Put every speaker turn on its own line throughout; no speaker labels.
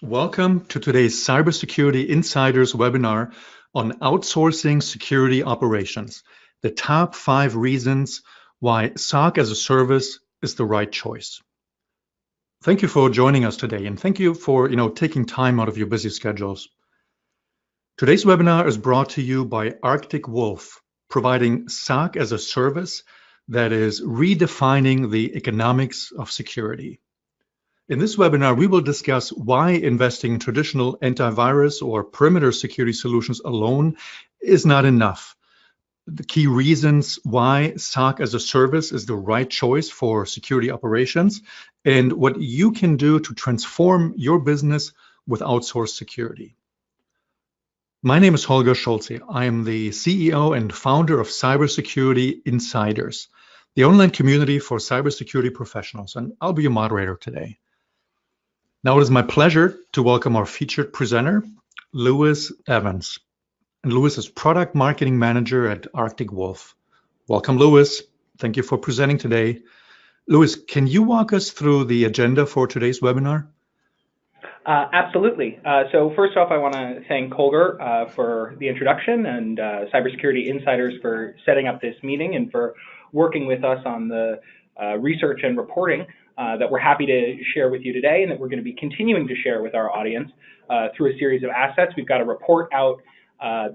Welcome to today's Cybersecurity Insiders webinar on outsourcing security operations, the top 5 reasons why SOC as a service is the right choice. Thank you for joining us today, and thank you for taking time out of your busy schedules. Today's webinar is brought to you by Arctic Wolf, providing SOC as a service that is redefining the economics of security. In this webinar, we will discuss why investing in traditional antivirus or perimeter security solutions alone is not enough, the key reasons why SOC as a service is the right choice for security operations, and what you can do to transform your business with outsourced security. My name is Holger Schulze. I am the CEO and founder of Cybersecurity Insiders, the online community for cybersecurity professionals, and I'll be your moderator today. Now it is my pleasure to welcome our featured presenter, Lewis Evans. And Lewis is Product Marketing Manager at Arctic Wolf. Welcome, Lewis. Thank you for presenting today. Lewis, can you walk us through the agenda for today's webinar?
Absolutely. So first off, I want to thank Holger for the introduction and Cybersecurity Insiders for setting up this meeting and for working with us on the research and reporting that we're happy to share with you today, and that we're going to be continuing to share with our audience through a series of assets. We've got a report out,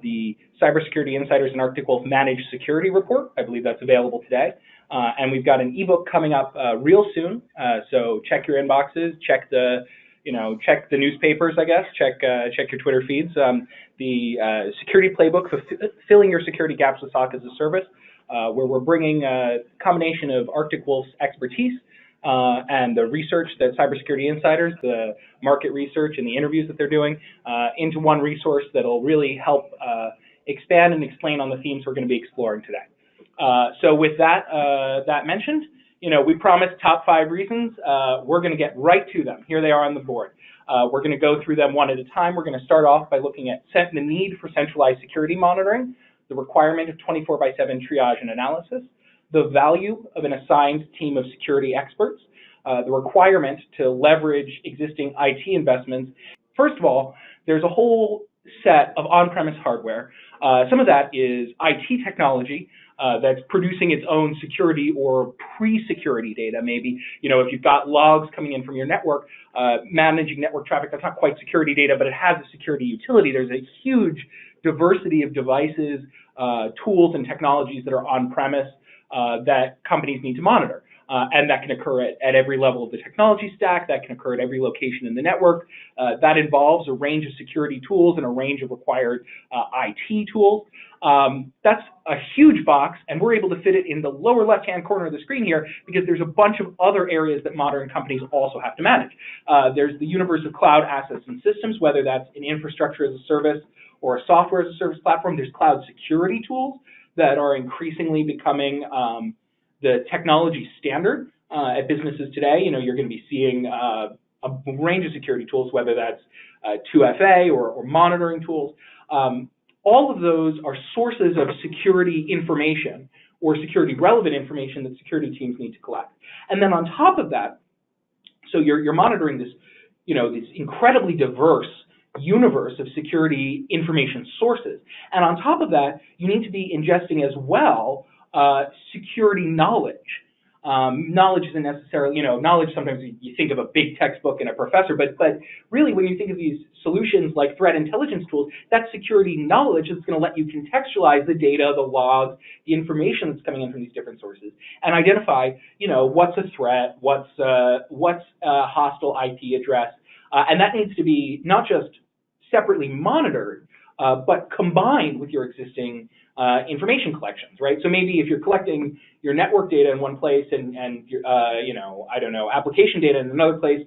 the Cybersecurity Insiders and Arctic Wolf Managed Security Report. I believe that's available today. And we've got an ebook coming up real soon. So check your inboxes, check the newspapers, I guess, check your Twitter feeds. The Security Playbook, Filling Your Security Gaps with SOC as a Service, where we're bringing a combination of Arctic Wolf's expertise and the research that Cybersecurity Insiders, the market research and the interviews that they're doing, into one resource that'll really help expand and explain on the themes we're going to be exploring today. So with that mentioned, we promised top 5 reasons. We're going to get right to them. Here they are on the board. We're going to go through them one at a time. We're going to start off by looking at the need for centralized security monitoring, the requirement of 24/7 triage and analysis, the value of an assigned team of security experts, the requirement to leverage existing IT investments. First of all, there's a whole set of on-premise hardware. Some of that is IT technology that's producing its own security or pre-security data. Maybe, if you've got logs coming in from your network, managing network traffic, that's not quite security data, but it has a security utility. There's a huge diversity of devices, tools, and technologies that are on-premise that companies need to monitor. And that can occur at every level of the technology stack. That can occur at every location in the network. That involves a range of security tools and a range of required IT tools. That's a huge box, and we're able to fit it in the lower left-hand corner of the screen here because there's a bunch of other areas that modern companies also have to manage. There's the universe of cloud assets and systems, whether that's an infrastructure as a service or a software as a service platform. There's cloud security tools that are increasingly becoming the technology standard at businesses today. You're going to be seeing a range of security tools, whether that's 2FA or monitoring tools. All of those are sources of security information or security relevant information that security teams need to collect. And then on top of that, so you're monitoring this, this incredibly diverse universe of security information sources. And on top of that, you need to be ingesting as well security knowledge. Knowledge isn't necessarily, knowledge, sometimes you think of a big textbook and a professor, but really when you think of these solutions like threat intelligence tools, that security knowledge is going to let you contextualize the data, the logs, the information that's coming in from these different sources, and identify, what's a threat, what's a hostile IP address, and that needs to be not just separately monitored, but combined with your existing information collections, right? So maybe if you're collecting your network data in one place and your, application data in another place,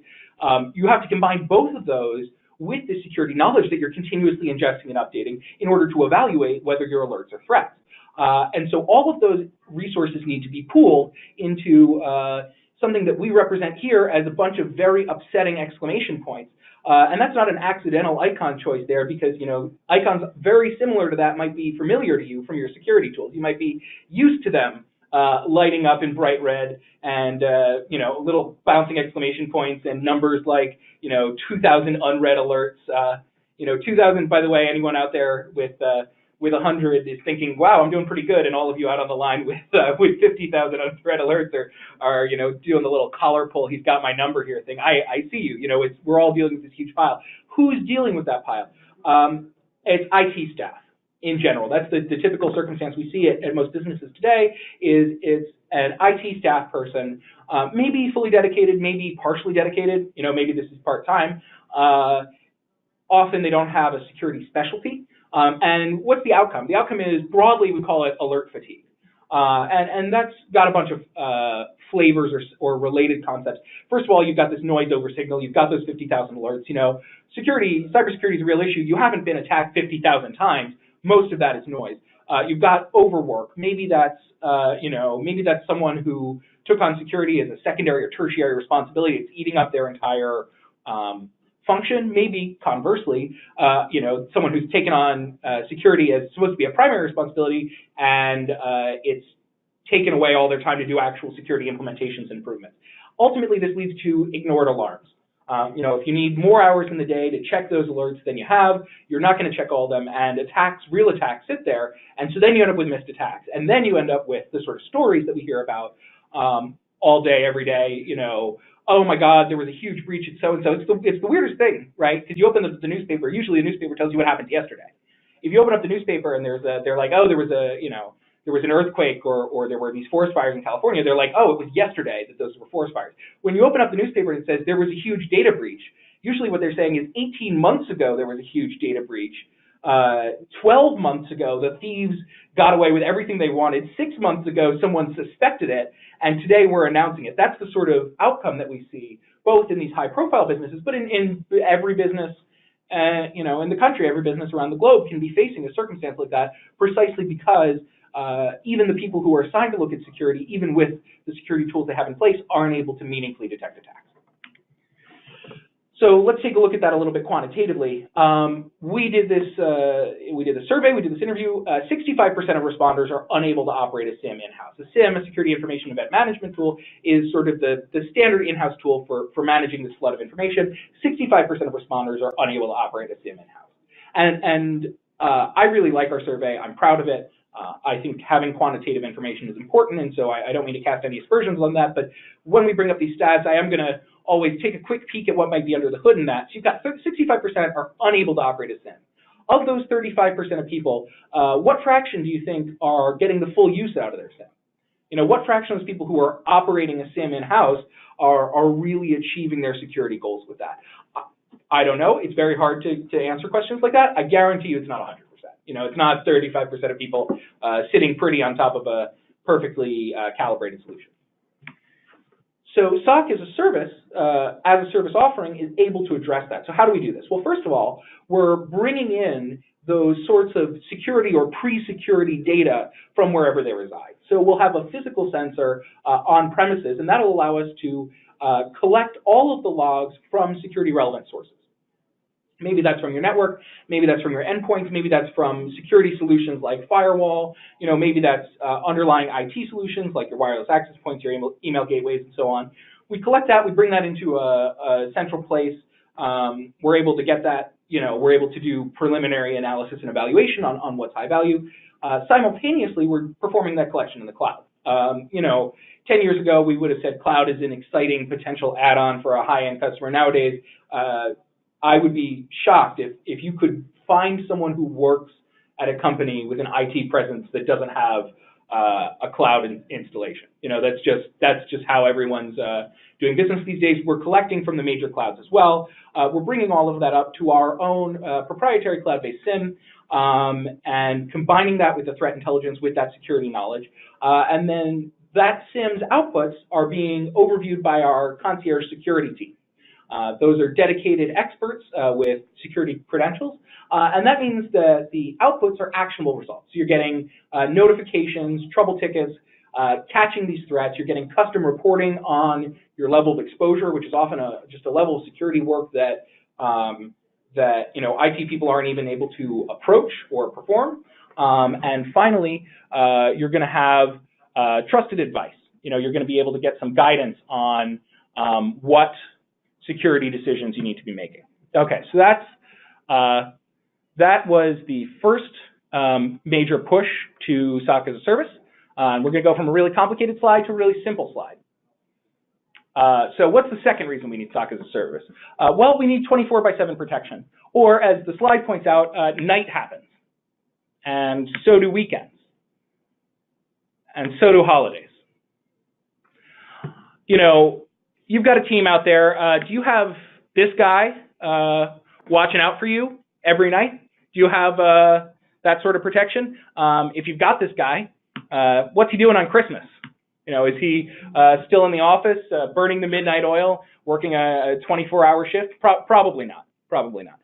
you have to combine both of those with the security knowledge that you're continuously ingesting and updating in order to evaluate whether your alerts are threats. And so all of those resources need to be pooled into something that we represent here as a bunch of very upsetting exclamation points. And that's not an accidental icon choice there because, icons very similar to that might be familiar to you from your security tools. You might be used to them lighting up in bright red, and little bouncing exclamation points and numbers like 2,000 unread alerts. 2,000. By the way, anyone out there with 100 is thinking, "Wow, I'm doing pretty good," and all of you out on the line with 50,000 unread alerts are doing the little collar pull. He's got my number here thing. I see you. We're all dealing with this huge pile. Who's dealing with that pile? It's IT staff. In general, that's the typical circumstance we see at most businesses today. It's an IT staff person, maybe fully dedicated, maybe partially dedicated. Maybe this is part-time. Often they don't have a security specialty. And what's the outcome? The outcome is, broadly, we call it alert fatigue. And that's got a bunch of flavors or related concepts. First of all, you've got this noise over signal. You've got those 50,000 alerts. Cybersecurity is a real issue. You haven't been attacked 50,000 times. Most of that is noise. You've got overwork. Maybe that's someone who took on security as a secondary or tertiary responsibility. It's eating up their entire function. Maybe conversely, someone who's taken on security as supposed to be a primary responsibility, and it's taken away all their time to do actual security implementations and improvements. Ultimately, this leads to ignored alarms. If you need more hours in the day to check those alerts than you have, you're not going to check all of them, and real attacks sit there, and so then you end up with missed attacks, and then you end up with the sort of stories that we hear about all day, every day. Oh my God, there was a huge breach at so-and-so. It's the weirdest thing, right? Because you open the newspaper, usually the newspaper tells you what happened yesterday. If you open up the newspaper and they're like, oh, there was an earthquake or there were these forest fires in California, they're like, oh, it was yesterday that those were forest fires. When you open up the newspaper and it says there was a huge data breach, usually what they're saying is 18 months ago there was a huge data breach. 12 months ago, the thieves got away with everything they wanted. 6 months ago, someone suspected it, and today we're announcing it. That's the sort of outcome that we see, both in these high-profile businesses, but in every business, in the country, every business around the globe can be facing a circumstance like that, precisely because even the people who are assigned to look at security, even with the security tools they have in place, aren't able to meaningfully detect attacks. So let's take a look at that a little bit quantitatively. We did this survey, we did this interview. 65% of responders are unable to operate a SIEM in-house. A SIEM, a security information event management tool, is sort of the standard in-house tool for managing this flood of information. 65% of responders are unable to operate a SIEM in-house. And I really like our survey. I'm proud of it. I think having quantitative information is important, and so I don't mean to cast any aspersions on that, but when we bring up these stats, I am going to always take a quick peek at what might be under the hood in that. So you've got 65% are unable to operate a SIEM. Of those 35% of people, what fraction do you think are getting the full use out of their SIEM? What fraction of those people who are operating a SIEM in-house are really achieving their security goals with that? I don't know. It's very hard to answer questions like that. I guarantee you it's not 100%. It's not 35% of people sitting pretty on top of a perfectly calibrated solution. So SOC-as-a-Service, as a service offering, is able to address that. So how do we do this? Well, first of all, we're bringing in those sorts of security or pre-security data from wherever they reside. So we'll have a physical sensor on premises, and that'll allow us to collect all of the logs from security relevant sources. Maybe that's from your network, maybe that's from your endpoints, maybe that's from security solutions like firewall, maybe that's underlying IT solutions like your wireless access points, your email gateways, and so on. We collect that, we bring that into a central place. We're able to get that, we're able to do preliminary analysis and evaluation on what's high value. Simultaneously, we're performing that collection in the cloud. 10 years ago, we would have said cloud is an exciting potential add-on for a high-end customer. Nowadays, I would be shocked if you could find someone who works at a company with an IT presence that doesn't have a cloud installation. That's just how everyone's doing business these days. We're collecting from the major clouds as well. We're bringing all of that up to our own proprietary cloud-based SIEM and combining that with the threat intelligence with that security knowledge. And then that SIEM's outputs are being overviewed by our Concierge security team. Those are dedicated experts with security credentials, and that means that the outputs are actionable results. So you're getting notifications, trouble tickets, catching these threats. You're getting custom reporting on your level of exposure, which is often just a level of security work that IT people aren't even able to approach or perform. And finally, you're going to have trusted advice. You're going to be able to get some guidance on what security decisions you need to be making. Okay, so that was the first major push to SOC-as-a-Service. We're going to go from a really complicated slide to a really simple slide. So what's the second reason we need SOC-as-a-Service? Well, we need 24/7 protection. Or, as the slide points out, night happens. And so do weekends. And so do holidays. You've got a team out there. Do you have this guy watching out for you every night? Do you have that sort of protection? If you've got this guy, what's he doing on Christmas? Is he still in the office, burning the midnight oil, working a 24-hour shift? Probably not. Probably not.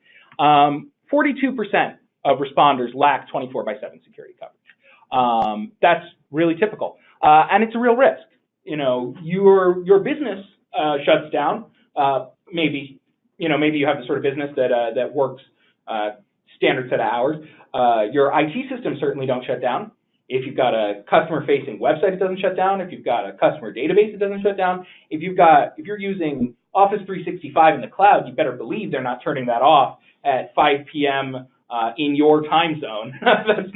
42% of responders lack 24/7 security coverage. That's really typical, and it's a real risk. Your business shuts down. Maybe you have the sort of business that works standard set of hours. Your IT systems certainly don't shut down. If you've got a customer-facing website, it doesn't shut down. If you've got a customer database, it doesn't shut down. If you're using Office 365 in the cloud, you better believe they're not turning that off at 5 p.m. In your time zone. That's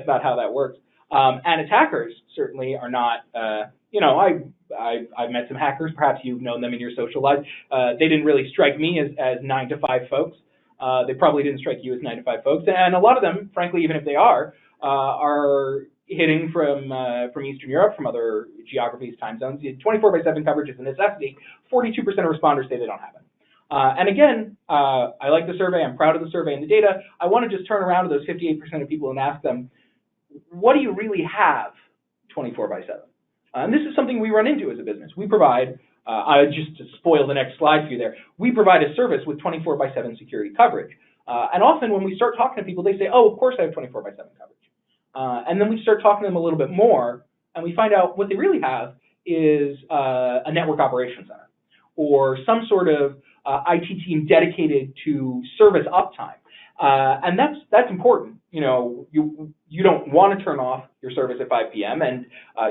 not how that works. And attackers certainly are not. I've met some hackers. Perhaps you've known them in your social life. They didn't really strike me as 9 to 5 folks. They probably didn't strike you as 9 to 5 folks. And a lot of them, frankly, even if they are hitting from Eastern Europe, from other geographies, time zones. 24/7 coverage is a necessity. 42% of responders say they don't have it. And again, I like the survey. I'm proud of the survey and the data. I want to just turn around to those 58% of people and ask them, what do you really have 24/7? And this is something we run into as a business. We provide, just to spoil the next slide for you there, we provide a service with 24/7 security coverage. And often when we start talking to people, they say, oh, of course I have 24/7 coverage. And then we start talking to them a little bit more, and we find out what they really have is a network operations center or some sort of IT team dedicated to service uptime. And that's important. You don't want to turn off your service at 5 p.m. and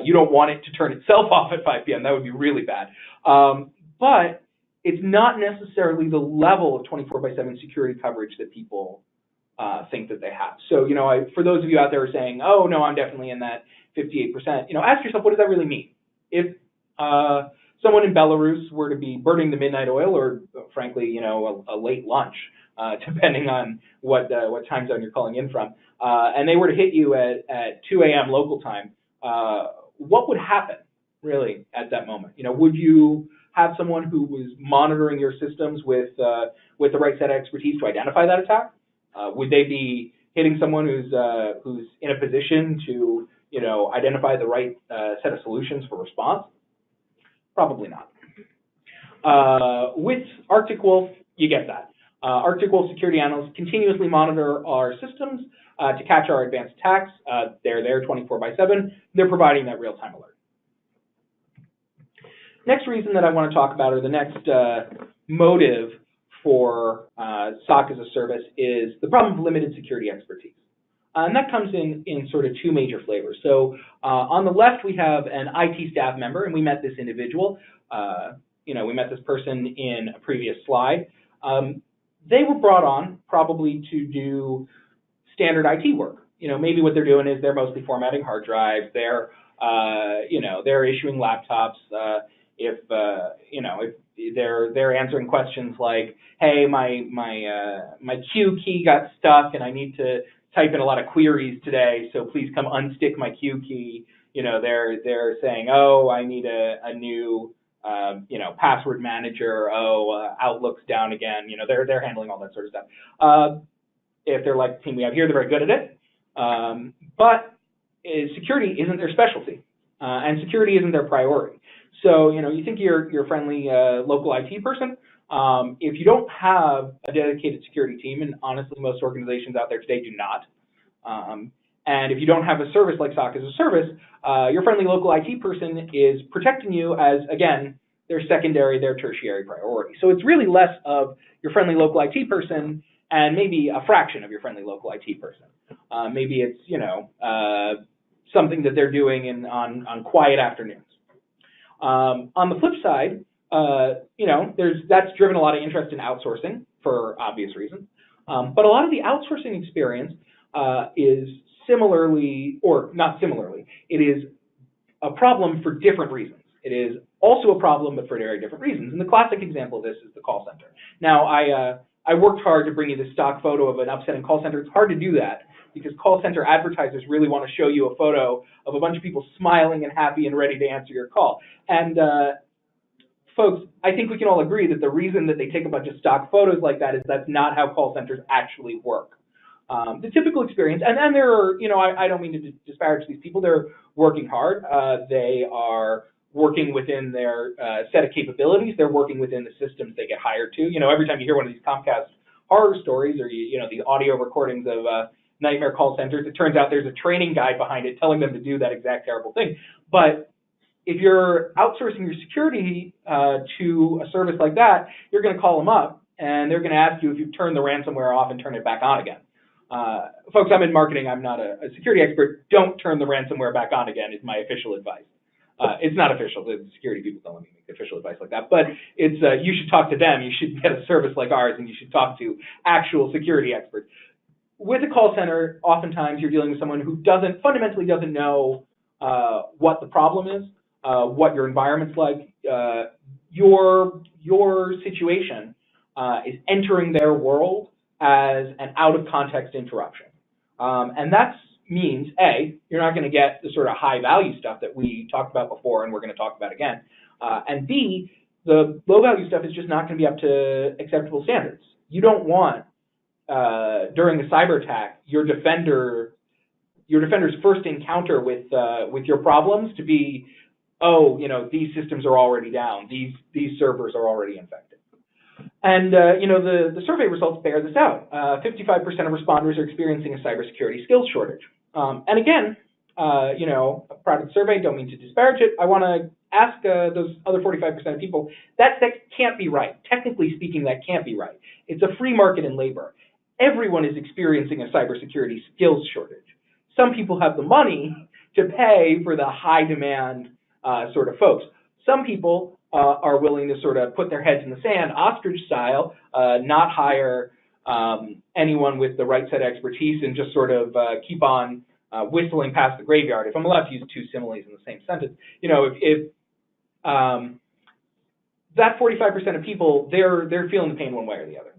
you don't want it to turn itself off at 5 p.m. That would be really bad. But it's not necessarily the level of 24/7 security coverage that people think that they have. So, for those of you out there saying, oh, no, I'm definitely in that 58%, ask yourself, what does that really mean? If someone in Belarus were to be burning the midnight oil or, frankly, a late lunch, depending on what time zone you're calling in from, and they were to hit you at 2 a.m. local time, what would happen, really, at that moment? Would you have someone who was monitoring your systems with the right set of expertise to identify that attack? Would they be hitting someone who's in a position to identify the right set of solutions for response? Probably not. With Arctic Wolf, you get that. Arctic Wolf security analysts continuously monitor our systems to catch our advanced attacks. They're there 24/7. They're providing that real-time alert. Next reason that I want to talk about, or the next motive for SOC-as-a-Service, is the problem of limited security expertise. And that comes in sort of 2 major flavors. So on the left, we have an IT staff member, and we met this individual. We met this person in a previous slide. They were brought on probably to do standard IT work. Maybe what they're doing is they're mostly formatting hard drives. They're issuing laptops. If they're answering questions like, hey, my Q key got stuck and I need to type in a lot of queries today, so please come unstick my Q key. They're saying, oh, I need a new password manager. Oh, Outlook's down again. They're handling all that sort of stuff. If they're like the team we have here, they're very good at it. But security isn't their specialty, and security isn't their priority. So, you think you're a friendly local IT person. If you don't have a dedicated security team, and honestly, most organizations out there today do not, and if you don't have a service like SOC-as-a-Service, your friendly local IT person is protecting you as, again, their secondary, their tertiary priority. So it's really less of your friendly local IT person and maybe a fraction of your friendly local IT person. Maybe it's, something that they're doing on quiet afternoons. On the flip side, that's driven a lot of interest in outsourcing for obvious reasons. But a lot of the outsourcing experience is similarly, or not similarly, it is a problem for different reasons. It is also a problem, but for very different reasons. And the classic example of this is the call center. Now, I worked hard to bring you the stock photo of an upsetting call center. It's hard to do that because call center advertisers really want to show you a photo of a bunch of people smiling and happy and ready to answer your call. And folks, I think we can all agree that the reason that they take a bunch of stock photos like that is that's not how call centers actually work. The typical experience, and then there are, I don't mean to disparage these people. They're working hard. They are working within their set of capabilities. They're working within the systems they get hired to. Every time you hear one of these Comcast horror stories or the audio recordings of nightmare call centers, it turns out there's a training guide behind it telling them to do that exact terrible thing. But if you're outsourcing your security to a service like that, you're going to call them up and they're going to ask you if you've turned the ransomware off and turn it back on again. Folks, I'm in marketing. I'm not a security expert. Don't turn the ransomware back on again is my official advice. It's not official. The security people don't let me make official advice like that. But it's you should talk to them. You should get a service like ours, and you should talk to actual security experts. With a call center, oftentimes you're dealing with someone who fundamentally doesn't know what the problem is, what your environment's like. Your situation is entering their world as an out-of-context interruption. And that means, A, you're not going to get the sort of high-value stuff that we talked about before and we're going to talk about again. And B, the low-value stuff is just not going to be up to acceptable standards. You don't want, during a cyber attack, your defender's first encounter with your problems to be, these systems are already down, these servers are already infected. And the survey results bear this out. 55% of responders are experiencing a cybersecurity skills shortage. And again, a proud of the survey, don't mean to disparage it. I want to ask those other 45% of people, that can't be right. Technically speaking, that can't be right. It's a free market in labor. Everyone is experiencing a cybersecurity skills shortage. Some people have the money to pay for the high demand sort of folks. Some people are willing to sort of put their heads in the sand, ostrich style, not hire anyone with the right set of expertise and just sort of keep on whistling past the graveyard. If I'm allowed to use two similes in the same sentence, if that 45% of people, they're feeling the pain one way or the other.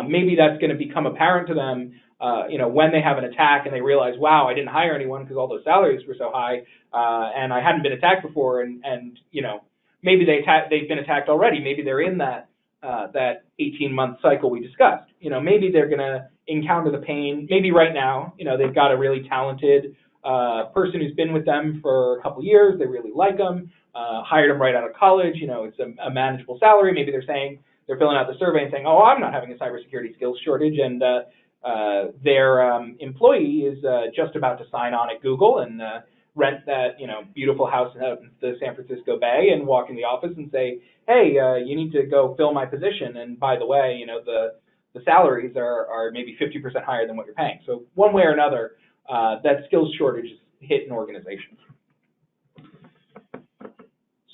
Maybe that's going to become apparent to them, when they have an attack and they realize, wow, I didn't hire anyone because all those salaries were so high, and I hadn't been attacked before, and maybe they've been attacked already. Maybe they're in that 18-month cycle we discussed. Maybe they're going to encounter the pain. Maybe right now, they've got a really talented person who's been with them for a couple of years. They really like them, hired them right out of college. It's a manageable salary. Maybe they're filling out the survey and saying, oh, I'm not having a cybersecurity skills shortage. And their employee is just about to sign on at Google and rent that beautiful house out in the San Francisco Bay and walk in the office and say, hey, you need to go fill my position. And by the way, the salaries are maybe 50% higher than what you're paying. So one way or another, that skills shortage is hit an organization.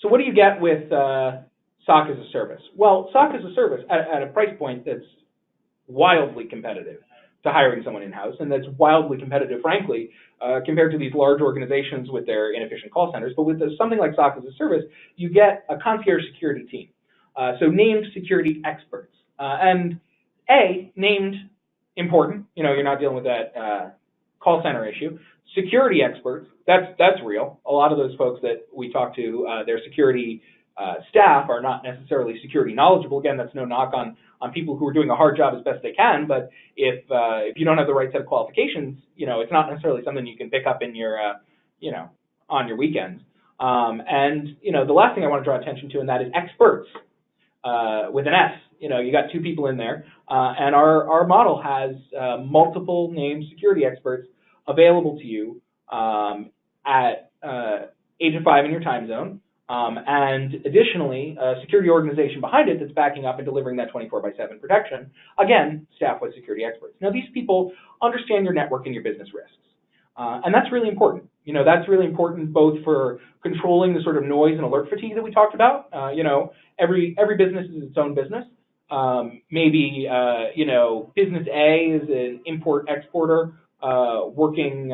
So what do you get with SOC-as-a-Service? Well, SOC-as-a-Service at a price point that's wildly competitive to hiring someone in-house, and that's wildly competitive, frankly, compared to these large organizations with their inefficient call centers. But with something like SOC-as-a-Service, you get a concierge security team, so named security experts. And named important, you're not dealing with that call center issue. Security experts, that's real. A lot of those folks that we talk to, their security staff are not necessarily security knowledgeable. Again, that's no knock on people who are doing a hard job as best they can, but if you don't have the right set of qualifications, it's not necessarily something you can pick up in your, on your weekends. And the last thing I want to draw attention to, and that is experts with an S. You got two people in there, and our model has multiple named security experts available to you at age of 5 in your time zone. And additionally, a security organization behind it that's backing up and delivering that 24/7 protection, again, staffed with security experts. Now, these people understand your network and your business risks. And that's really important. That's really important both for controlling the sort of noise and alert fatigue that we talked about. Every business is its own business. Maybe business A is an import exporter working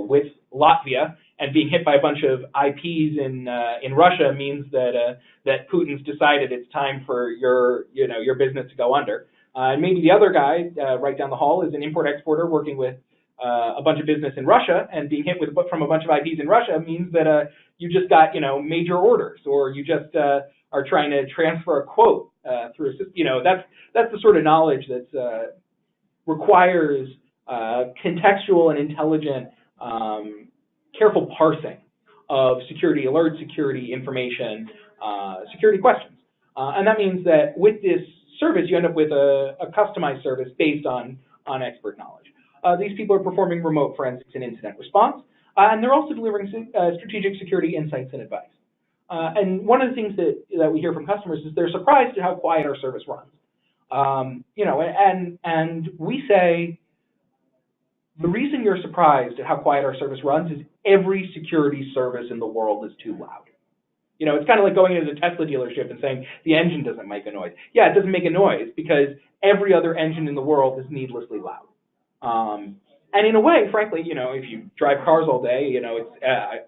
with Latvia, and being hit by a bunch of IPs in Russia means that Putin's decided it's time for your business to go under. And maybe the other guy right down the hall is an import exporter working with a bunch of business in Russia, and being hit from a bunch of IPs in Russia means that you just got major orders, or you just are trying to transfer a quote through a system. That's the sort of knowledge that requires contextual and intelligent, careful parsing of security alerts, security information, security questions. And that means that with this service, you end up with a customized service based on expert knowledge. These people are performing remote forensics and incident response, and they're also delivering strategic security insights and advice. And one of the things that we hear from customers is they're surprised at how quiet our service runs. And we say, the reason you're surprised at how quiet our service runs is every security service in the world is too loud. It's kind of like going into the Tesla dealership and saying the engine doesn't make a noise. Yeah, it doesn't make a noise because every other engine in the world is needlessly loud. And in a way, frankly, if you drive cars all day,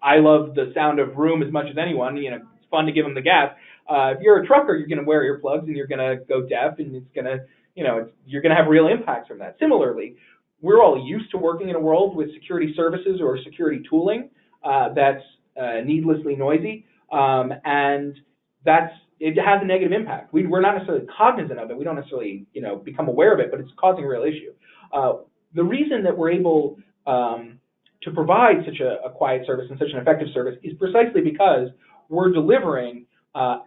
I love the sound of Room as much as anyone. It's fun to give them the gas. If you're a trucker, you're going to wear earplugs and you're going to go deaf, and it's going to, you're going to have real impacts from that. Similarly, we're all used to working in a world with security services or security tooling that's needlessly noisy, and it has a negative impact. We're not necessarily cognizant of it. We don't necessarily, become aware of it, but it's causing a real issue. The reason that we're able to provide such a quiet service and such an effective service is precisely because we're delivering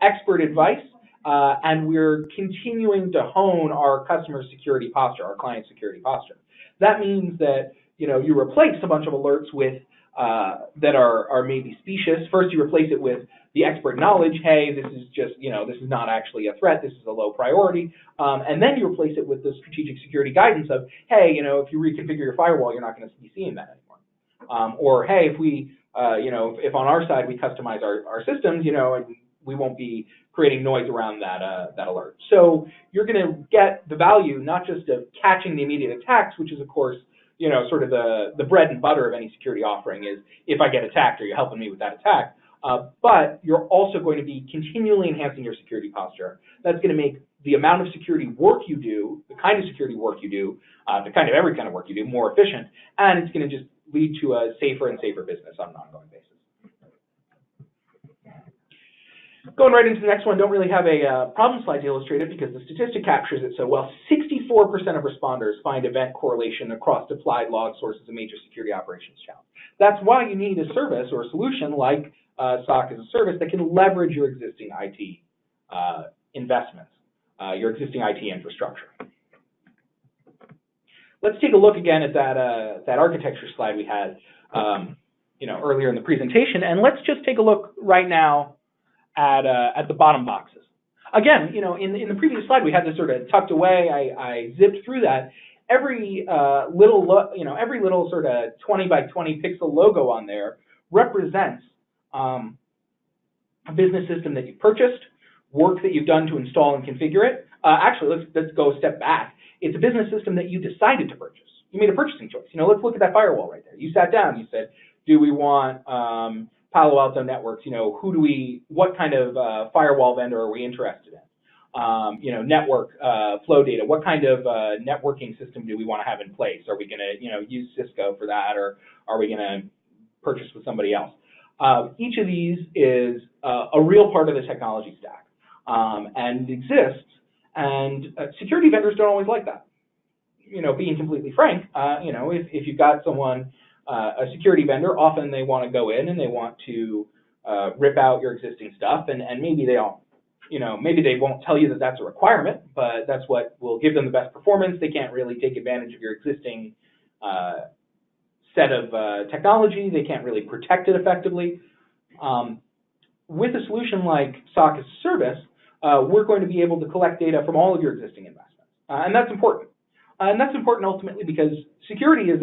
expert advice, and we're continuing to hone our customer security posture, our client security posture. That means that you replace a bunch of alerts with that are maybe specious. First, you replace it with the expert knowledge. Hey, this is just this is not actually a threat. This is a low priority. And then you replace it with the strategic security guidance of, hey, if you reconfigure your firewall, you're not going to be seeing that anymore. Or hey, if we if on our side we customize our systems, and we won't be creating noise around that alert. So you're going to get the value not just of catching the immediate attacks, which is of course sort of the bread and butter of any security offering is, if I get attacked, are you helping me with that attack? But you're also going to be continually enhancing your security posture. That's going to make the amount of security work you do, the kind of security work you do, every kind of work you do, more efficient, and it's going to just lead to a safer and safer business on an ongoing basis. Going right into the next one, don't really have a problem slide to illustrate it because the statistic captures it so well. 64% of responders find event correlation across deployed log sources a major security operations challenge. That's why you need a service or a solution like SOC-as-a-Service that can leverage your existing IT investments, your existing IT infrastructure. Let's take a look again at that architecture slide we had earlier in the presentation, and let's just take a look right now at the bottom boxes. Again, in the previous slide we had this sort of tucked away. I zipped through that. Every little sort of 20 by 20 pixel logo on there represents a business system that you purchased, work that you've done to install and configure it. Actually, let's go a step back. It's a business system that you decided to purchase. You made a purchasing choice. Let's look at that firewall right there. You sat down. You said, do we want Palo Alto Networks? What kind of firewall vendor are we interested in? Network flow data. What kind of networking system do we want to have in place? Are we going to use Cisco for that, or are we going to purchase with somebody else? Each of these is a real part of the technology stack and exists. And security vendors don't always like that. Being completely frank, if you've got someone, a security vendor, often they want to go in and they want to rip out your existing stuff, and maybe they don't. Maybe they won't tell you that that's a requirement, but that's what will give them the best performance. They can't really take advantage of your existing set of technology. They can't really protect it effectively. With a solution like SOC-as-a-Service, we're going to be able to collect data from all of your existing investments. And that's important. And that's important ultimately because security is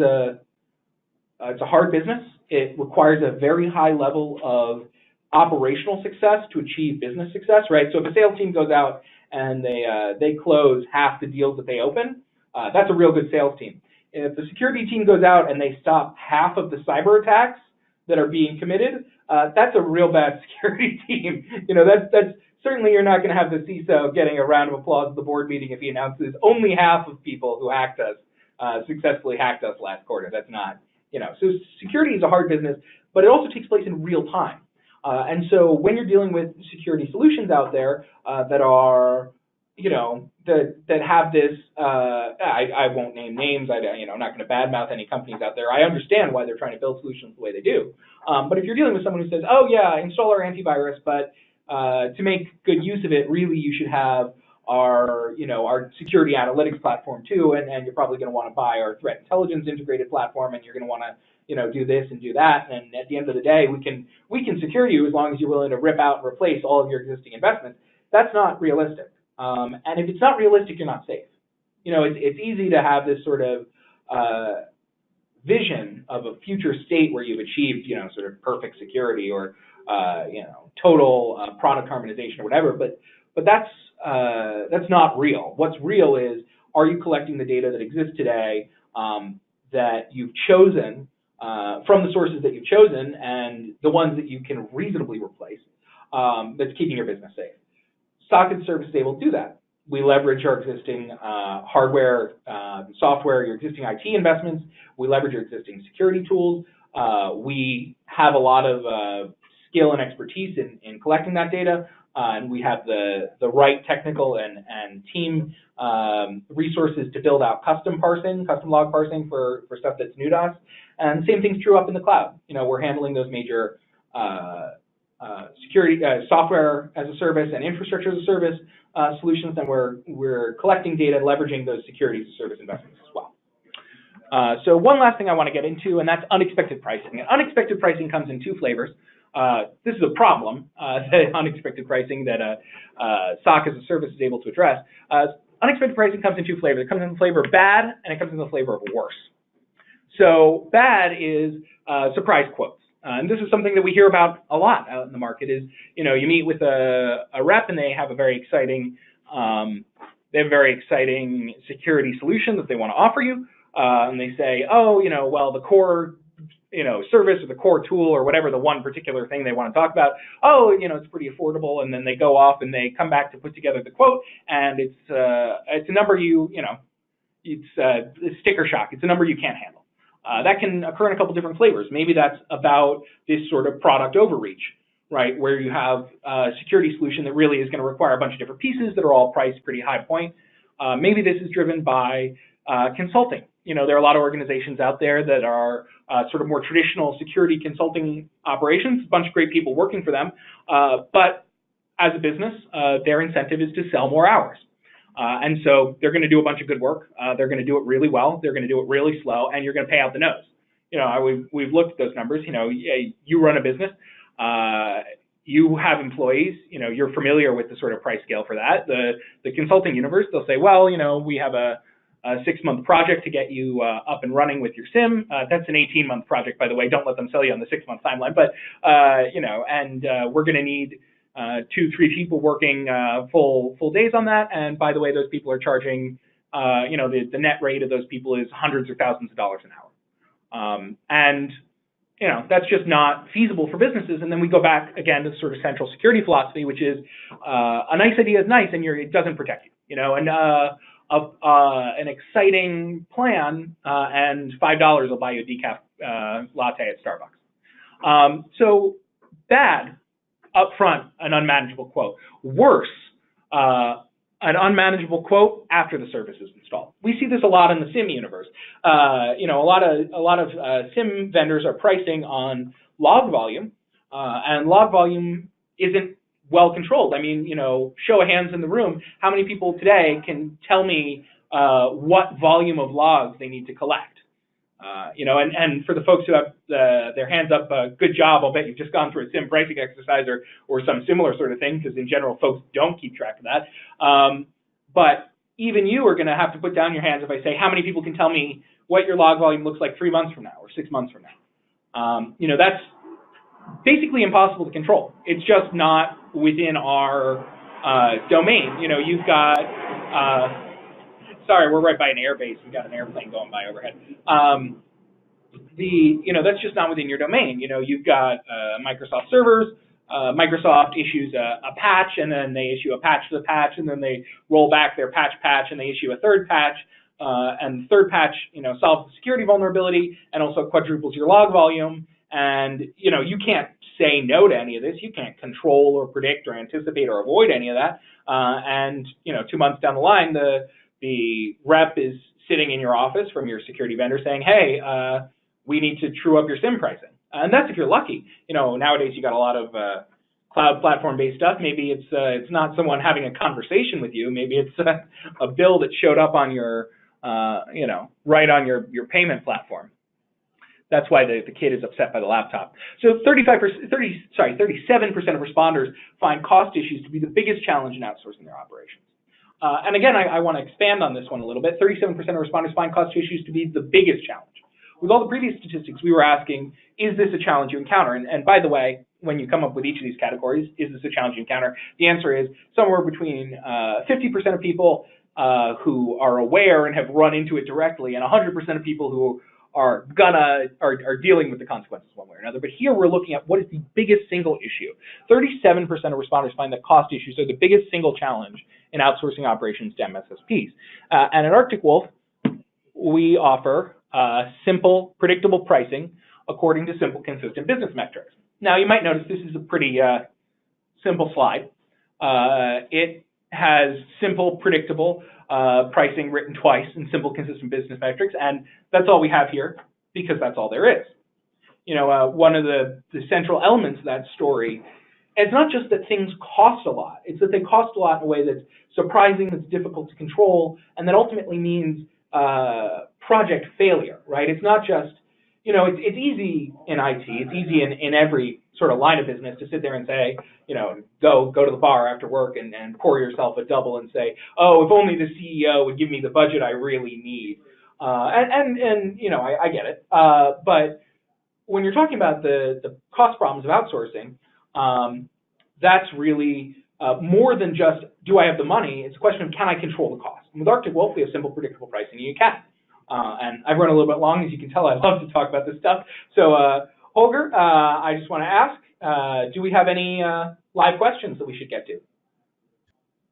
it's a hard business. It requires a very high level of operational success to achieve business success, right? So if a sales team goes out and they close half the deals that they open, that's a real good sales team. If the security team goes out and they stop half of the cyber attacks that are being committed, that's a real bad security team. That's certainly, you're not going to have the CISO getting a round of applause at the board meeting if he announces only half of people who hacked us successfully hacked us last quarter. That's not, so security is a hard business, but it also takes place in real time. And so when you're dealing with security solutions out there that are, that have this, I won't name names. I'm not going to badmouth any companies out there. I understand why they're trying to build solutions the way they do. But if you're dealing with someone who says, oh yeah, install our antivirus, but to make good use of it, really you should have our security analytics platform too, and you're probably going to want to buy our threat intelligence integrated platform, and you're going to want to do this and do that, and at the end of the day, we can secure you as long as you're willing to rip out and replace all of your existing investments. That's not realistic, and if it's not realistic, you're not safe. It's easy to have this sort of vision of a future state where you've achieved sort of perfect security or total product harmonization or whatever, but that's not real. What's real is, are you collecting the data that exists today that you've chosen from the sources that you've chosen and the ones that you can reasonably replace that's keeping your business safe? SOC-as-a-Service is able to do that. We leverage our existing hardware, software, your existing IT investments. We leverage your existing security tools. We have a lot of skill and expertise in collecting that data. And we have the right technical and team resources to build out custom log parsing for stuff that's new to us. And the same thing's true up in the cloud. We're handling those major security software as a service and infrastructure as a service solutions, and we're collecting data and leveraging those security as a service investments as well. So one last thing I want to get into, and that's unexpected pricing. And unexpected pricing comes in two flavors. This is a problem, the unexpected pricing that SOC-as-a-Service is able to address. Unexpected pricing comes in two flavors. It comes in the flavor of bad, and it comes in the flavor of worse. So bad is surprise quotes. And this is something that we hear about a lot out in the market is, you meet with a rep and they have a very exciting, security solution that they want to offer you. And they say, oh, well, the core service or the core tool or whatever the one particular thing they want to talk about, it's pretty affordable, and then they go off and they come back to put together the quote, and it's a number it's sticker shock. It's a number you can't handle. That can occur in a couple different flavors. Maybe that's about this sort of product overreach, right, where you have a security solution that really is going to require a bunch of different pieces that are all priced pretty high point. Maybe this is driven by consulting. There are a lot of organizations out there that are sort of more traditional security consulting operations, a bunch of great people working for them, but as a business, their incentive is to sell more hours. And so they're going to do a bunch of good work. They're going to do it really well. They're going to do it really slow, and you're going to pay out the nose. We've looked at those numbers. You run a business. You have employees. You're familiar with the sort of price scale for that. The consulting universe, they'll say, well, we have a 6-month project to get you up and running with your SIM. That's an 18-month project, by the way. Don't let them sell you on the 6-month timeline. But we're going to need 2-3 people working full days on that. And by the way, those people are charging, the net rate of those people is hundreds or thousands of dollars an hour. That's just not feasible for businesses. And then we go back again to the sort of central security philosophy, which is a nice idea is nice, and it doesn't protect you. An exciting plan and $5 will buy you a decaf latte at Starbucks. So bad, upfront, an unmanageable quote. Worse, an unmanageable quote after the service is installed. We see this a lot in the SIM universe. A lot of SIM vendors are pricing on log volume, and log volume isn't well controlled. I mean, show of hands in the room, how many people today can tell me what volume of logs they need to collect? And for the folks who have their hands up, good job. I'll bet you've just gone through a SIM pricing exercise or some similar sort of thing, because in general, folks don't keep track of that. But even you are going to have to put down your hands if I say, how many people can tell me what your log volume looks like 3 months from now or 6 months from now? That's basically impossible to control. It's just not within our domain. You've got, sorry, we're right by an air base. We've got an airplane going by overhead. That's just not within your domain. You've got Microsoft servers. Microsoft issues a patch, and then they issue a patch to the patch, and then they roll back their patch, and they issue a third patch, and the third patch, solves the security vulnerability and also quadruples your log volume. And you can't say no to any of this. You can't control or predict or anticipate or avoid any of that. And 2 months down the line, the rep is sitting in your office from your security vendor saying, hey, we need to true up your SIM pricing. And that's if you're lucky. Nowadays you got a lot of cloud platform-based stuff. Maybe it's not someone having a conversation with you. Maybe it's a bill that showed up on your, right on your payment platform. That's why the kid is upset by the laptop. So 37% of responders find cost issues to be the biggest challenge in outsourcing their operations. And again, I want to expand on this one a little bit. 37% of responders find cost issues to be the biggest challenge. With all the previous statistics, we were asking, is this a challenge you encounter? And by the way, when you come up with each of these categories, is this a challenge you encounter? The answer is somewhere between 50% of people who are aware and have run into it directly, and 100% of people who are dealing with the consequences one way or another. But here we're looking at what is the biggest single issue. 37% of responders find that cost issues are the biggest single challenge in outsourcing operations to MSSPs. And at Arctic Wolf, we offer simple, predictable pricing according to simple, consistent business metrics. Now, you might notice this is a pretty simple slide. It has simple, predictable pricing written twice in simple, consistent business metrics, and that's all we have here because that's all there is. One of the central elements of that story, it's not just that things cost a lot, it's that they cost a lot in a way that's surprising, that's difficult to control, and that ultimately means project failure, right? It's not just, it's easy in IT, it's easy in every sort of line of business to sit there and say, go to the bar after work and pour yourself a double and say, oh, if only the CEO would give me the budget I really need. I get it. But when you're talking about the cost problems of outsourcing, that's really more than just, do I have the money? It's a question of, can I control the cost? And with Arctic Wolf, we have simple, predictable pricing, and you can. And I've run a little bit long, as you can tell. I love to talk about this stuff. So, Holger, I just want to ask, do we have any live questions that we should get to?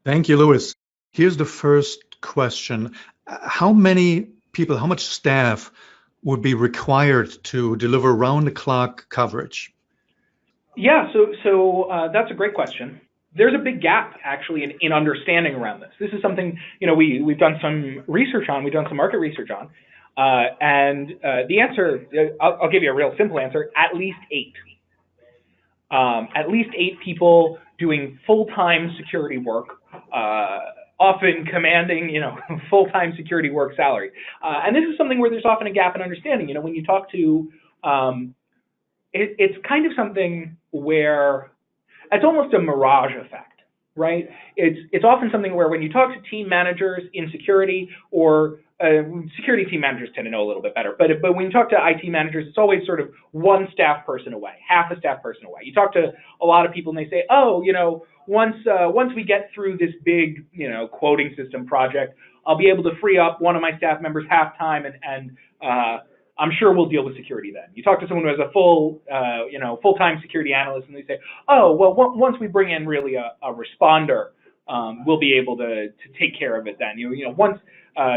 Thank you, Louis. Here's the first question. How many people, how much staff would be required to deliver round-the-clock coverage?
Yeah, so that's a great question. There's a big gap, actually, in understanding around this. This is something, we've done some research on, we've done some market research on, and the answer, I'll give you a real simple answer, at least 8. At least 8 people doing full-time security work, often commanding, full-time security work salary. And this is something where there's often a gap in understanding. When you talk to, it's kind of something where it's almost a mirage effect, right? It's often something where when you talk to team managers in security, or security team managers tend to know a little bit better, but when you talk to IT managers, it's always sort of one staff person away, half a staff person away. You talk to a lot of people and they say, oh, once we get through this big, quoting system project, I'll be able to free up one of my staff members half time, and I'm sure we'll deal with security then. You talk to someone who has a full-time security analyst, and they say, oh, well, once we bring in really a responder, we'll be able to take care of it then. Once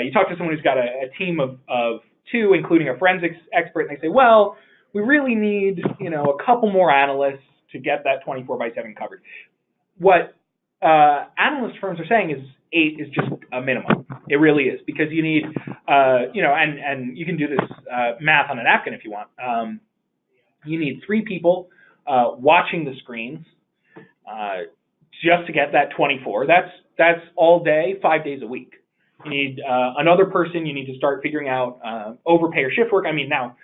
you talk to someone who's got a team of 2, including a forensics expert, and they say, well, we really need, a couple more analysts to get that 24/7 covered. What analyst firms are saying is 8 is just a minimum. It really is, because you need, and you can do this math on a napkin if you want. You need 3 people watching the screens just to get that 24. That's all day, 5 days a week. You need another person. You need to start figuring out overpay or shift work. I mean, now,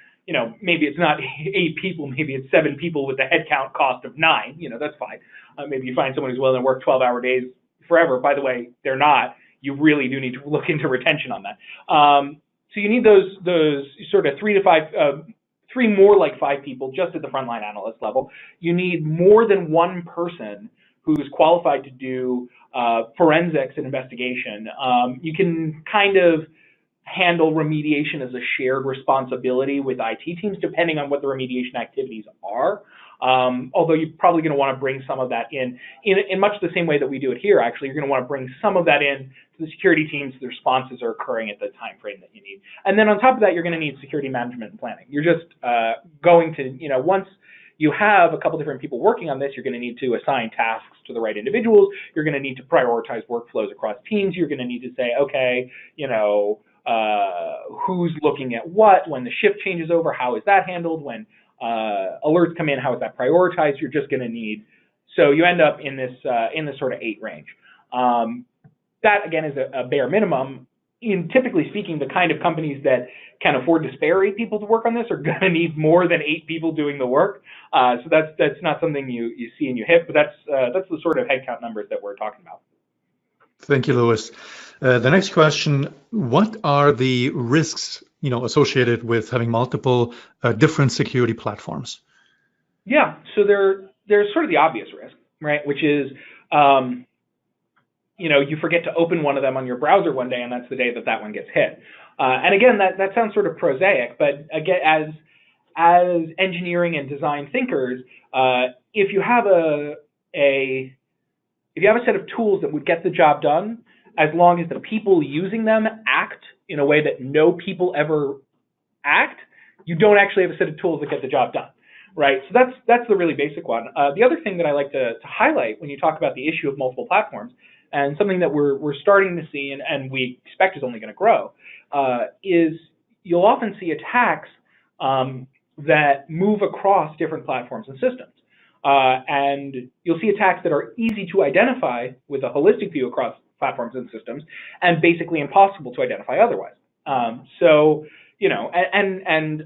maybe it's not 8 people, maybe it's 7 people with a headcount cost of 9. That's fine. Maybe you find someone who's willing to work 12-hour days forever. By the way, they're not. you really do need to look into retention on that. So you need those sort of 3 more like 5 people just at the frontline analyst level. You need more than one person who's qualified to do forensics and investigation. You can kind of handle remediation as a shared responsibility with IT teams, depending on what the remediation activities are. Although you're probably going to want to bring some of that in much the same way that we do it here. Actually, you're going to want to bring some of that in to the security teams. The responses are occurring at the time frame that you need. And then on top of that, you're going to need security management and planning. You're just going to, once you have a couple different people working on this, you're going to need to assign tasks to the right individuals. You're going to need to prioritize workflows across teams. You're going to need to say, okay, who's looking at what, when the shift changes over, how is that handled, when alerts come in, how is that prioritized? You're just going to need, so you end up in this sort of 8 range. That again is a bare minimum. Typically speaking, the kind of companies that can afford to spare 8 people to work on this are going to need more than 8 people doing the work. So that's not something you see and you hit, but that's the sort of headcount numbers that we're talking about.
Thank you, Louis. The next question: what are the risks associated with having multiple different security platforms?
Yeah, so there's sort of the obvious risk, right? Which is, you forget to open one of them on your browser one day, and that's the day that one gets hit. And again, that sounds sort of prosaic, but again, as engineering and design thinkers, if you have a set of tools that would get the job done, as long as the people using them act in a way that no people ever act, you don't actually have a set of tools that get the job done, right? So that's the really basic one. The other thing that I like to highlight when you talk about the issue of multiple platforms, and something that we're starting to see and we expect is only going to grow, is you'll often see attacks that move across different platforms and systems. And you'll see attacks that are easy to identify with a holistic view across platforms and systems, and basically impossible to identify otherwise. And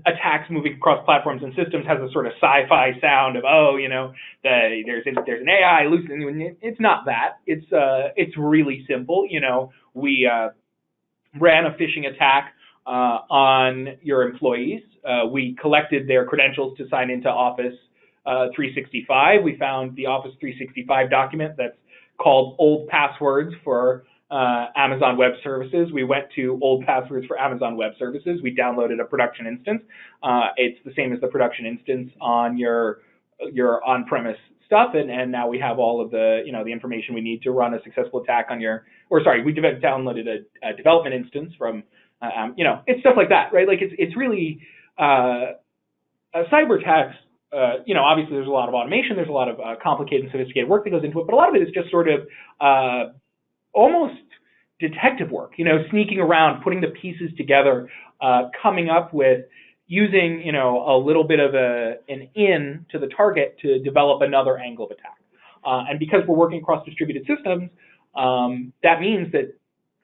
attacks moving across platforms and systems has a sort of sci-fi sound of, there's an AI hallucinating. It's not that. It's really simple. We ran a phishing attack on your employees. We collected their credentials to sign into Office 365. We found the Office 365 document that's called old passwords for Amazon Web Services. We went to old passwords for Amazon Web Services. We downloaded a production instance. It's the same as the production instance on your on-premise stuff, and now we have all of the the information we need to run a successful attack on we downloaded a development instance from it's stuff like that, right? Like it's really cyber attacks. Obviously there's a lot of automation, there's a lot of complicated and sophisticated work that goes into it, but a lot of it is just sort of almost detective work, sneaking around, putting the pieces together, coming up with using, a little bit of an in to the target to develop another angle of attack. And because we're working across distributed systems, that means that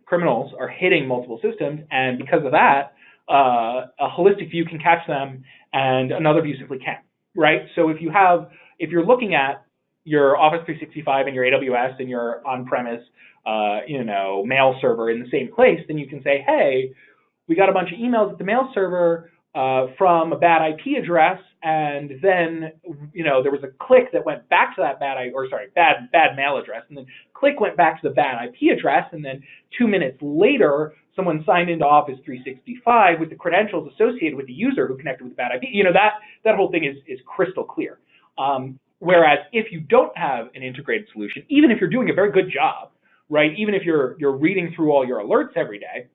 criminals are hitting multiple systems, and because of that, a holistic view can catch them and another view simply can't. Right. So if you're looking at your Office 365 and your AWS and your on-premise, mail server in the same place, then you can say, hey, we got a bunch of emails at the mail server from a bad IP address, and then there was a click that went back to that bad mail address, and then click went back to the bad IP address, and then 2 minutes later, someone signed into Office 365 with the credentials associated with the user who connected with the bad IP. That whole thing is crystal clear. Whereas if you don't have an integrated solution, even if you're doing a very good job, right? Even if you're reading through all your alerts every day,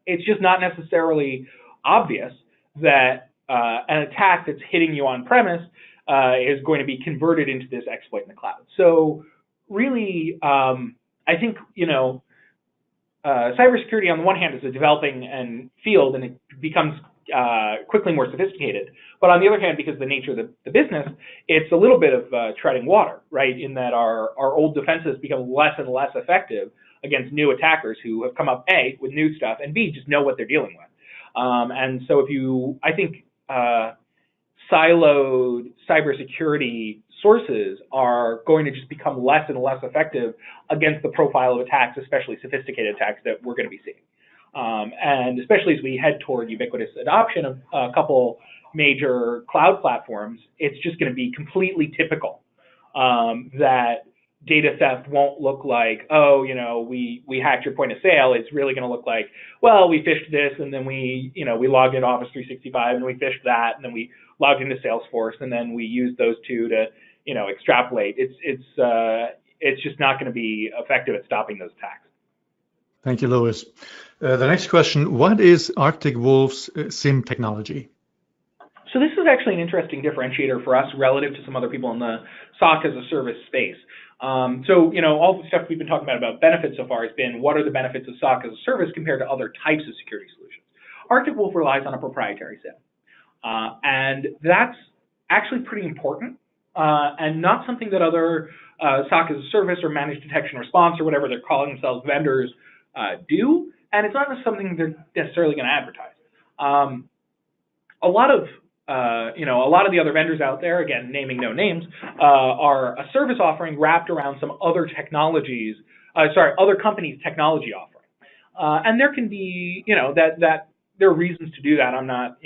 it's just not necessarily obvious that an attack that's hitting you on premise is going to be converted into this exploit in the cloud. So really, I think cybersecurity on the one hand is a developing field, and it becomes quickly more sophisticated. But on the other hand, because of the nature of the business, it's a little bit of treading water, right? In that our old defenses become less and less effective against new attackers who have come up, A, with new stuff, and B, just know what they're dealing with. And so siloed cybersecurity sources are going to just become less and less effective against the profile of attacks, especially sophisticated attacks that we're going to be seeing. And especially as we head toward ubiquitous adoption of a couple major cloud platforms, it's just going to be completely typical that data theft won't look like, oh, we hacked your point of sale. It's really going to look like, well, we phished this, and then we logged into Office 365, and we phished that, and then we logged into Salesforce, and then we used those two to, extrapolate. It's just not going to be effective at stopping those attacks.
Thank you, Louis. The next question: what is Arctic Wolf's SIEM technology?
So this is actually an interesting differentiator for us relative to some other people in the SOC-as-a-Service space. All the stuff we've been talking about benefits so far has been what are the benefits of SOC-as-a-Service compared to other types of security solutions. Arctic Wolf relies on a proprietary SIEM. And that's actually pretty important and not something that other SOC-as-a-Service or managed detection response or whatever they're calling themselves vendors do. And it's not something they're necessarily going to advertise. A lot of the other vendors out there, again, naming no names, are a service offering wrapped around some other technologies, other companies' technology offering. And there can be, that there are reasons to do that. I'm not,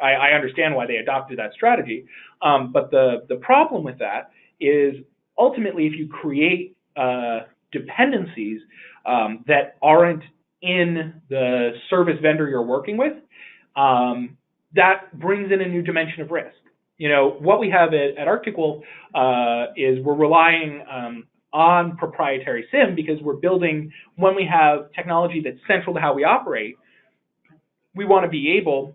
I understand why they adopted that strategy. But the problem with that is ultimately if you create dependencies that aren't in the service vendor you're working with, that brings in a new dimension of risk. What we have at Arctic Wolf is we're relying on proprietary SIEM because we're building, when we have technology that's central to how we operate, we want to be able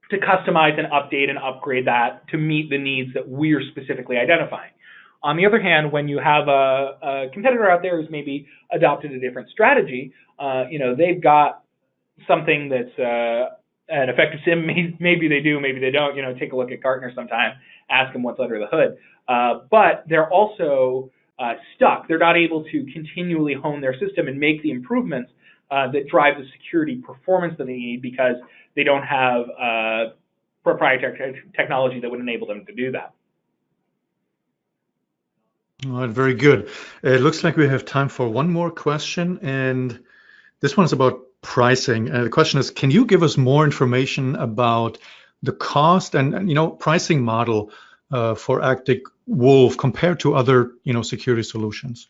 to customize and update and upgrade that to meet the needs that we're specifically identifying. On the other hand, when you have a competitor out there who's maybe adopted a different strategy, they've got something that's an effective SIEM. Maybe they do, maybe they don't. Take a look at Gartner sometime, ask them what's under the hood. But they're also stuck. They're not able to continually hone their system and make the improvements that drive the security performance that they need because they don't have proprietary technology that would enable them to do that.
All right, very good. It looks like we have time for one more question, and this one is about pricing. The question is, can you give us more information about the cost and pricing model for Arctic Wolf compared to other security solutions?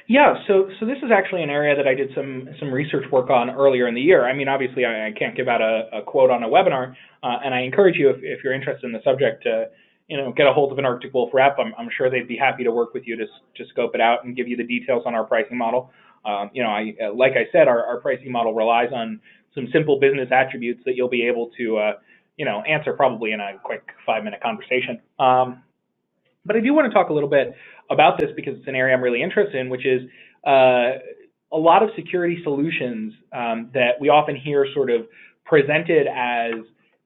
Yeah, so this is actually an area that I did some research work on earlier in the year. I mean, obviously, I can't give out a quote on a webinar, and I encourage you, if you're interested in the subject, to get a hold of an Arctic Wolf rep. I'm sure they'd be happy to work with you to scope it out and give you the details on our pricing model. Like I said, our pricing model relies on some simple business attributes that you'll be able to, answer probably in a quick 5-minute conversation. But I do want to talk a little bit about this because it's an area I'm really interested in, which is a lot of security solutions that we often hear sort of presented as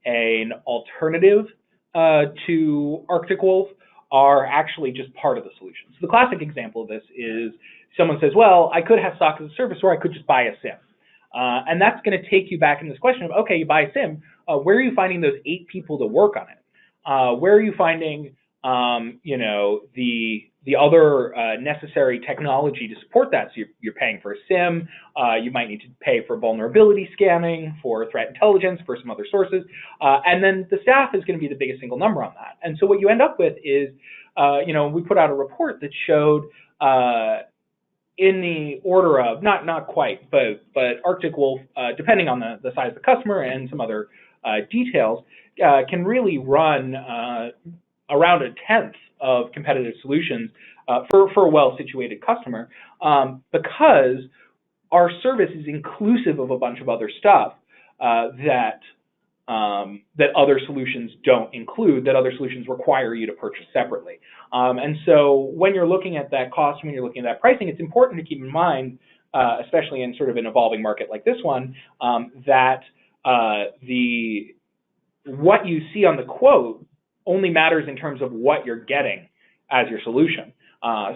an alternative to Arctic Wolf are actually just part of the solution. So the classic example of this is someone says, well, I could have SOC-as-a-Service or I could just buy a SIEM. And that's going to take you back in this question of, okay, you buy a SIEM, where are you finding those 8 people to work on it? Where are you finding the other necessary technology to support that? So you're paying for a SIEM, you might need to pay for vulnerability scanning, for threat intelligence, for some other sources, and then the staff is going to be the biggest single number on that. And so what you end up with is, we put out a report that showed in the order of, not quite, but Arctic Wolf, depending on the size of the customer and some other details, can really run around 1/10 of competitive solutions for a well-situated customer, because our service is inclusive of a bunch of other stuff that other solutions don't include, that other solutions require you to purchase separately. And so when you're looking at that cost, when you're looking at that pricing, it's important to keep in mind, especially in sort of an evolving market like this one, that what you see on the quote only matters in terms of what you're getting as your solution.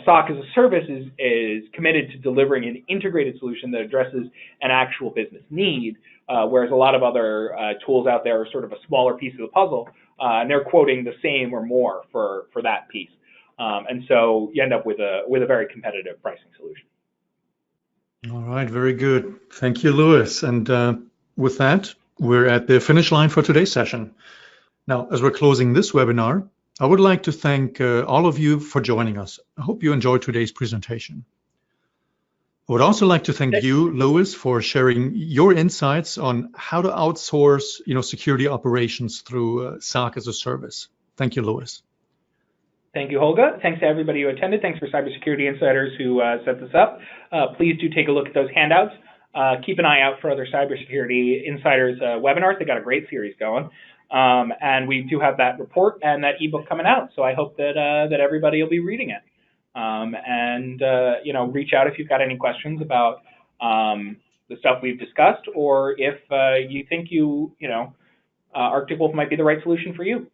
SOC-as-a-Service is committed to delivering an integrated solution that addresses an actual business need, whereas a lot of other tools out there are sort of a smaller piece of the puzzle and they're quoting the same or more for that piece. And so you end up with a very competitive pricing solution.
All right, very good. Thank you, Louis. And with that, we're at the finish line for today's session. Now, as we're closing this webinar, I would like to thank all of you for joining us. I hope you enjoyed today's presentation. I would also like to thank you, Louis, for sharing your insights on how to outsource, security operations through SOC-as-a-Service. Thank you, Louis.
Thank you, Holger. Thanks to everybody who attended. Thanks for Cybersecurity Insiders who set this up. Please do take a look at those handouts. Keep an eye out for other Cybersecurity Insiders webinars. They got a great series going. And we do have that report and that ebook coming out. So I hope that everybody will be reading it. Reach out if you've got any questions about the stuff we've discussed, or if you think Arctic Wolf might be the right solution for you.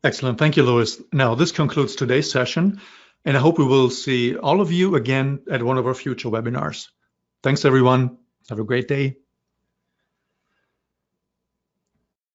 Excellent. Thank you, Louis. Now, this concludes today's session, and I hope we will see all of you again at one of our future webinars. Thanks, everyone. Have a great day.